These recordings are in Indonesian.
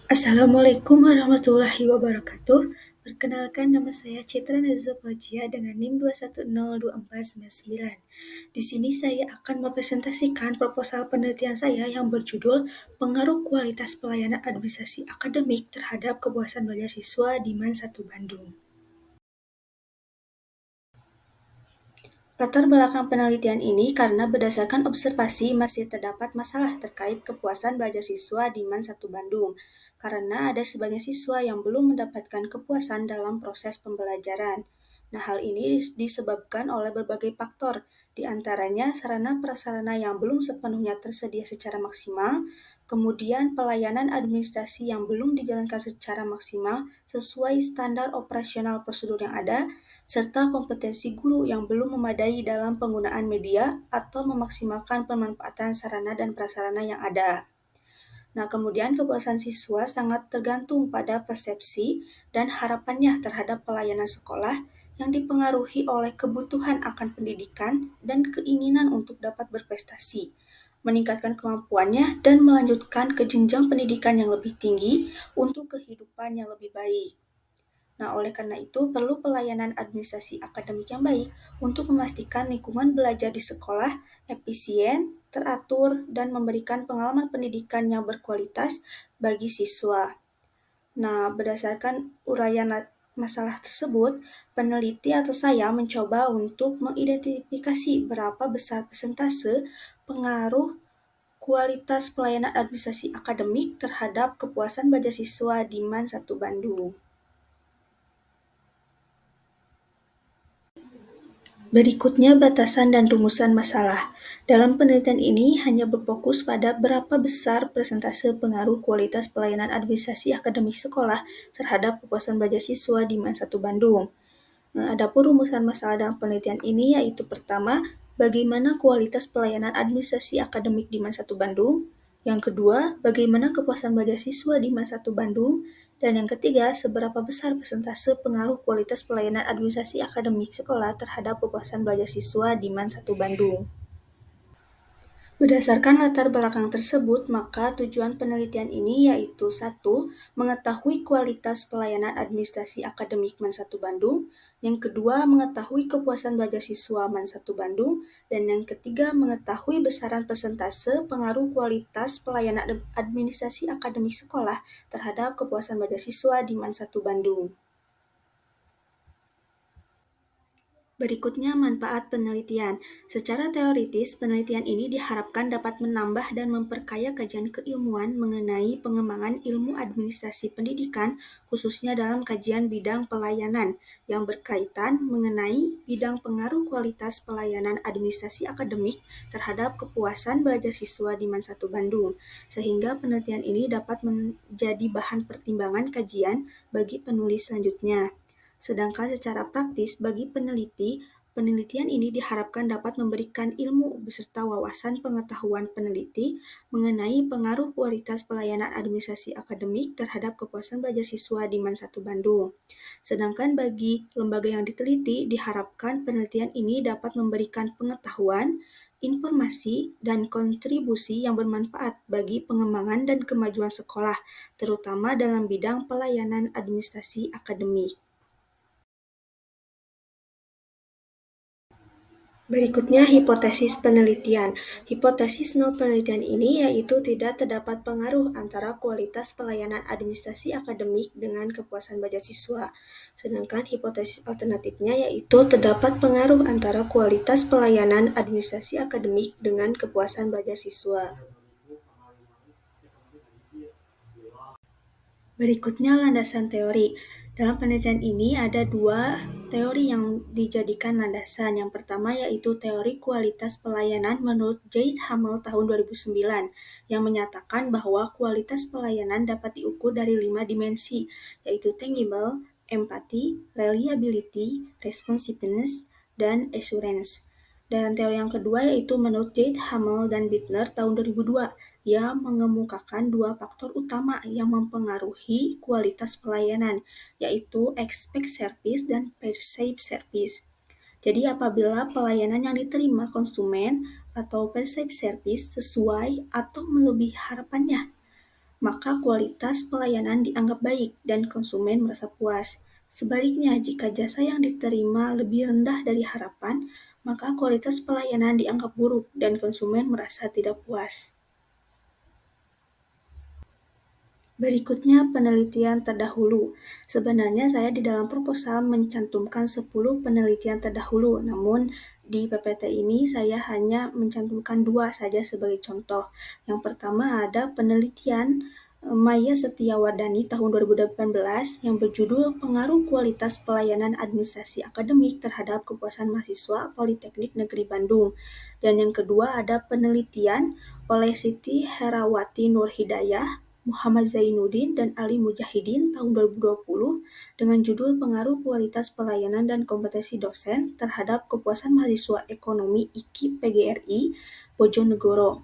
Assalamualaikum warahmatullahi wabarakatuh. Perkenalkan, nama saya Citra Nazwa Fauziah dengan NIM 2102499. Di sini saya akan mempresentasikan proposal penelitian saya yang berjudul Pengaruh Kualitas Pelayanan Administrasi Akademik terhadap Kepuasan Belajar Siswa di MAN 1 Bandung. Latar belakang penelitian ini karena berdasarkan observasi masih terdapat masalah terkait kepuasan belajar siswa di MAN 1 Bandung, karena ada sebagian siswa yang belum mendapatkan kepuasan dalam proses pembelajaran. Nah, hal ini disebabkan oleh berbagai faktor, di antaranya sarana prasarana yang belum sepenuhnya tersedia secara maksimal, kemudian pelayanan administrasi yang belum dijalankan secara maksimal sesuai standar operasional prosedur yang ada, serta kompetensi guru yang belum memadai dalam penggunaan media atau memaksimalkan pemanfaatan sarana dan prasarana yang ada. Nah, kemudian kepuasan siswa sangat tergantung pada persepsi dan harapannya terhadap pelayanan sekolah yang dipengaruhi oleh kebutuhan akan pendidikan dan keinginan untuk dapat berprestasi, meningkatkan kemampuannya, dan melanjutkan ke jenjang pendidikan yang lebih tinggi untuk kehidupan yang lebih baik. Nah, oleh karena itu, perlu pelayanan administrasi akademik yang baik untuk memastikan lingkungan belajar di sekolah efisien, teratur, dan memberikan pengalaman pendidikan yang berkualitas bagi siswa. Nah, berdasarkan uraian masalah tersebut, peneliti atau saya mencoba untuk mengidentifikasi berapa besar persentase pengaruh kualitas pelayanan administrasi akademik terhadap kepuasan belajar siswa di MAN 1 Bandung. Berikutnya batasan dan rumusan masalah. Dalam penelitian ini hanya berfokus pada berapa besar persentase pengaruh kualitas pelayanan administrasi akademik sekolah terhadap kepuasan belajar siswa di MAN 1 Bandung. Nah, adapun rumusan masalah dalam penelitian ini yaitu pertama, bagaimana kualitas pelayanan administrasi akademik di MAN 1 Bandung. Yang kedua, bagaimana kepuasan belajar siswa di MAN 1 Bandung. Dan yang ketiga, seberapa besar persentase pengaruh kualitas pelayanan administrasi akademik sekolah terhadap kepuasan belajar siswa di MAN 1 Bandung. Berdasarkan latar belakang tersebut, maka tujuan penelitian ini yaitu 1. Mengetahui kualitas pelayanan administrasi akademik MAN 1 Bandung, yang kedua mengetahui kepuasan belajar siswa MAN 1 Bandung, dan yang ketiga mengetahui besaran persentase pengaruh kualitas pelayanan administrasi akademik sekolah terhadap kepuasan belajar siswa di MAN 1 Bandung. Berikutnya manfaat penelitian. Secara teoritis, penelitian ini diharapkan dapat menambah dan memperkaya kajian keilmuan mengenai pengembangan ilmu administrasi pendidikan, khususnya dalam kajian bidang pelayanan yang berkaitan mengenai bidang pengaruh kualitas pelayanan administrasi akademik terhadap kepuasan belajar siswa di MAN 1 Bandung, sehingga penelitian ini dapat menjadi bahan pertimbangan kajian bagi penulis selanjutnya. Sedangkan secara praktis, bagi peneliti, penelitian ini diharapkan dapat memberikan ilmu beserta wawasan pengetahuan peneliti mengenai pengaruh kualitas pelayanan administrasi akademik terhadap kepuasan belajar siswa di MAN 1 Bandung. Sedangkan bagi lembaga yang diteliti, diharapkan penelitian ini dapat memberikan pengetahuan, informasi, dan kontribusi yang bermanfaat bagi pengembangan dan kemajuan sekolah, terutama dalam bidang pelayanan administrasi akademik. Berikutnya hipotesis penelitian. Hipotesis nol penelitian ini yaitu tidak terdapat pengaruh antara kualitas pelayanan administrasi akademik dengan kepuasan belajar siswa. Sedangkan hipotesis alternatifnya yaitu terdapat pengaruh antara kualitas pelayanan administrasi akademik dengan kepuasan belajar siswa. Berikutnya landasan teori. Dalam penelitian ini ada dua teori yang dijadikan landasan. Yang pertama yaitu teori kualitas pelayanan menurut Jade Hamel tahun 2009 yang menyatakan bahwa kualitas pelayanan dapat diukur dari 5 dimensi, yaitu tangible, empathy, reliability, responsiveness, dan assurance. Dan teori yang kedua yaitu menurut Jade Hamel dan Bittner tahun 2002 yang mengemukakan dua faktor utama yang mempengaruhi kualitas pelayanan, yaitu expect service dan perceived service. Jadi apabila pelayanan yang diterima konsumen atau perceived service sesuai atau melebihi harapannya, maka kualitas pelayanan dianggap baik dan konsumen merasa puas. Sebaliknya, jika jasa yang diterima lebih rendah dari harapan, maka kualitas pelayanan dianggap buruk dan konsumen merasa tidak puas. Berikutnya penelitian terdahulu. Sebenarnya saya di dalam proposal mencantumkan 10 penelitian terdahulu, namun di PPT ini saya hanya mencantumkan 2 saja sebagai contoh. Yang pertama ada penelitian Maya Setiawardani tahun 2018 yang berjudul Pengaruh Kualitas Pelayanan Administrasi Akademik Terhadap Kepuasan Mahasiswa Politeknik Negeri Bandung. Dan yang kedua ada penelitian oleh Siti Herawati Nurhidayah, Muhammad Zainuddin, dan Ali Mujahidin tahun 2020 dengan judul Pengaruh Kualitas Pelayanan dan Kompetensi Dosen Terhadap Kepuasan Mahasiswa Ekonomi IKIP PGRI Bojonegoro.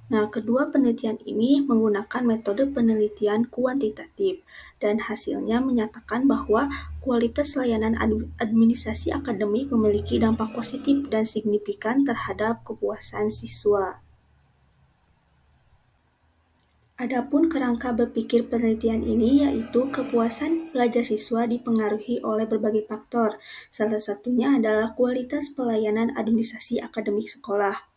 Nah, kedua penelitian ini menggunakan metode penelitian kuantitatif dan hasilnya menyatakan bahwa kualitas layanan administrasi akademik memiliki dampak positif dan signifikan terhadap kepuasan siswa. Adapun kerangka berpikir penelitian ini yaitu kepuasan belajar siswa dipengaruhi oleh berbagai faktor. Salah satunya adalah kualitas pelayanan administrasi akademik sekolah.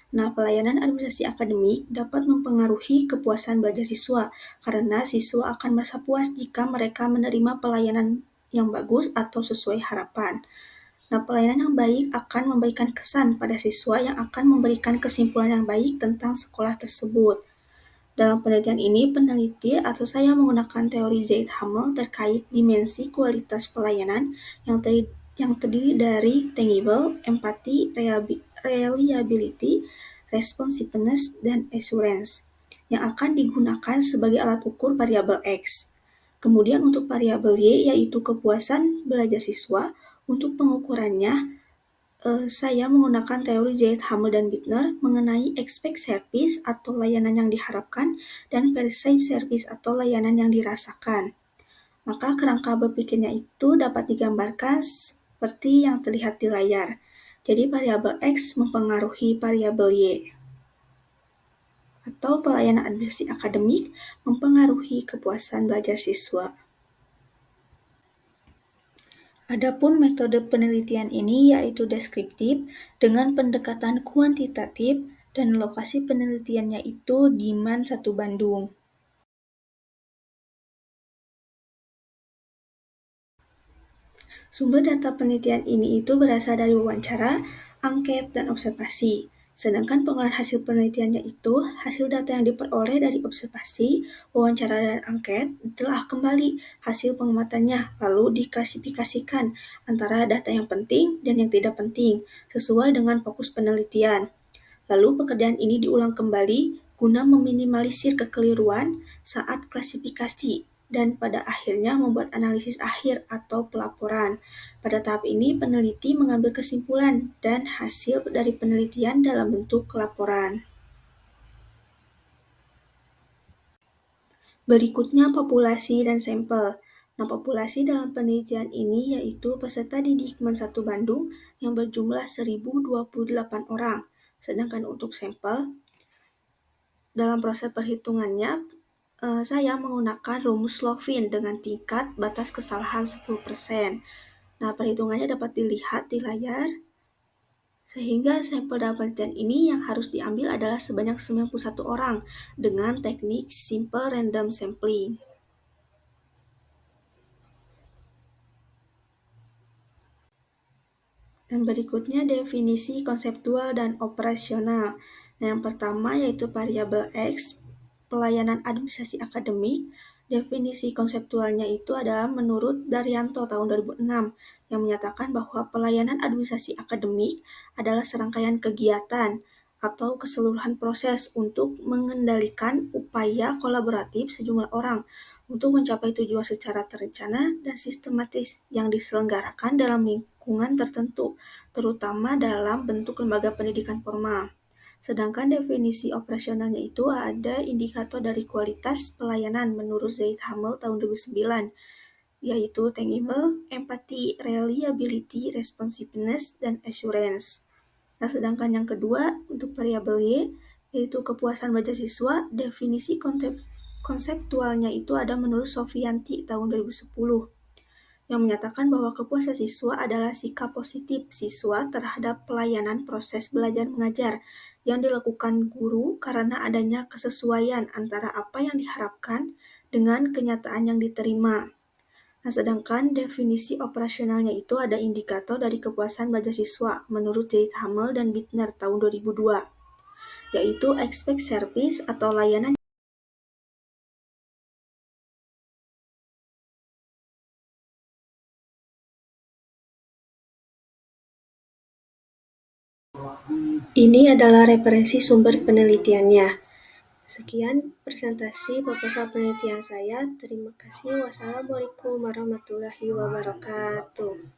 Nah, pelayanan administrasi akademik dapat mempengaruhi kepuasan belajar siswa karena siswa akan merasa puas jika mereka menerima pelayanan yang bagus atau sesuai harapan. Nah, pelayanan yang baik akan memberikan kesan pada siswa yang akan memberikan kesimpulan yang baik tentang sekolah tersebut. Dalam penelitian ini, peneliti atau saya menggunakan teori Zeit-Hamel terkait dimensi kualitas pelayanan yang terdiri dari tangible, empathy, reliability, responsiveness, dan assurance, yang akan digunakan sebagai alat ukur variabel X. Kemudian untuk variabel Y, yaitu kepuasan belajar siswa, untuk pengukurannya, saya menggunakan teori Zeit-Hamel dan Bittner mengenai expect service atau layanan yang diharapkan dan perceived service atau layanan yang dirasakan. Maka kerangka berpikirnya itu dapat digambarkan seperti yang terlihat di layar. Jadi variabel X mempengaruhi variabel Y. Atau pelayanan administrasi akademik mempengaruhi kepuasan belajar siswa. Adapun metode penelitian ini yaitu deskriptif dengan pendekatan kuantitatif dan lokasi penelitiannya itu di MAN 1 Bandung. Sumber data penelitian ini itu berasal dari wawancara, angket, dan observasi. Sedangkan pengolahan hasil penelitiannya itu hasil data yang diperoleh dari observasi, wawancara, dan angket telah kembali hasil pengamatannya lalu diklasifikasikan antara data yang penting dan yang tidak penting sesuai dengan fokus penelitian. Lalu pekerjaan ini diulang kembali guna meminimalisir kekeliruan saat klasifikasi dan pada akhirnya membuat analisis akhir atau pelaporan. Pada tahap ini peneliti mengambil kesimpulan dan hasil dari penelitian dalam bentuk laporan. Berikutnya populasi dan sampel. Nah, populasi dalam penelitian ini yaitu peserta didik MAN 1 Bandung yang berjumlah 1.028 orang. Sedangkan untuk sampel, dalam proses perhitungannya, saya menggunakan rumus Slovin dengan tingkat batas kesalahan 10%. Nah, perhitungannya dapat dilihat di layar, sehingga sampel dalam penelitian ini yang harus diambil adalah sebanyak 91 orang dengan teknik simple random sampling. Dan berikutnya definisi konseptual dan operasional. Nah, yang pertama yaitu variabel X, pelayanan administrasi akademik. Definisi konseptualnya itu adalah menurut Daryanto tahun 2006 yang menyatakan bahwa pelayanan administrasi akademik adalah serangkaian kegiatan atau keseluruhan proses untuk mengendalikan upaya kolaboratif sejumlah orang untuk mencapai tujuan secara terencana dan sistematis yang diselenggarakan dalam lingkungan tertentu, terutama dalam bentuk lembaga pendidikan formal. Sedangkan definisi operasionalnya itu ada indikator dari kualitas pelayanan menurut Zeit-Hamel tahun 2009, yaitu tangible, empathy, reliability, responsiveness, dan assurance. Nah, sedangkan yang kedua untuk variabel Y, yaitu kepuasan belajar siswa, definisi konseptualnya itu ada menurut Sofianti tahun 2010 yang menyatakan bahwa kepuasan siswa adalah sikap positif siswa terhadap pelayanan proses belajar mengajar yang dilakukan guru karena adanya kesesuaian antara apa yang diharapkan dengan kenyataan yang diterima. Nah, sedangkan definisi operasionalnya itu ada indikator dari kepuasan belajar siswa menurut J. Hamel dan Bittner tahun 2002, yaitu expect service atau layanan. Ini adalah referensi sumber penelitiannya. Sekian presentasi proposal penelitian saya. Terima kasih. Wassalamualaikum warahmatullahi wabarakatuh.